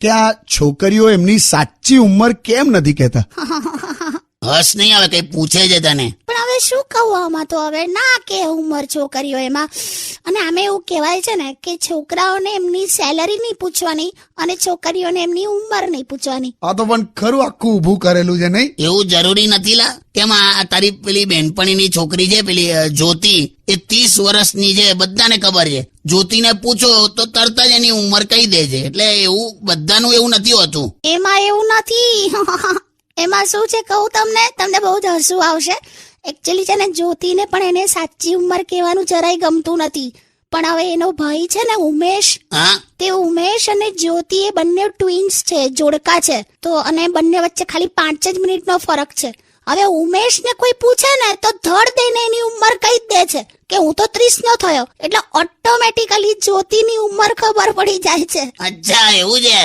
કે આ છોકરીઓ એમની સાચી ઉંમર કેમ નથી કહેતા? હસ નહીં આવે, કઈ પૂછે છે તને? પણ હવે શું કહું, આમાં તો હવે ના કે ઉંમર છોકરીઓ એમાં. અને આમે એવું કહેવાય છે ને કે છોકરાઓને એમની સેલરી નહીં પૂછવાની અને છોકરીઓને એમની ઉંમર નહીં પૂછવાની. આ તો પણ ખરું આખું ઊભું કરેલું છે નહીં? એવું જરૂરી નથી લા. કેમ આ તારી પેલી બેનપણીની છોકરી છે પેલી જ્યોતિ, એ 30 વર્ષની છે, બધાને ખબર છે. જ્યોતિને પૂછો તો તરત જ એની ઉંમર કહી દે છે. એટલે એવું બધાનું એવું નથી હોતું. એમાં એવું નથી. એમાં શું છે કહું તમને બહુ જ હસવું આવશે. એકચ્યુઅલી છે ને જ્યોતિને પણ એને સાચી ઉંમર કહેવાનું જરાય ગમતું નથી. પણ હવે એનો ભાઈ છે ને ઉમેશ, હા, તે ઉમેશ અને જ્યોતિ એ બંને ટ્વિન્સ છે, જોડકા છે. તો અને બંને વચ્ચે ખાલી 5 જ મિનિટનો ફરક છે. હવે ઉમેશને કોઈ પૂછે ને તો ધડ દઈને એની ઉંમર કહી જ દે છે કે હું તો 30 નો થયો. એટલે ઓટોમેટિકલી જ્યોતિની ઉંમર ખબર પડી જાય છે. અચ્છા એવું છે.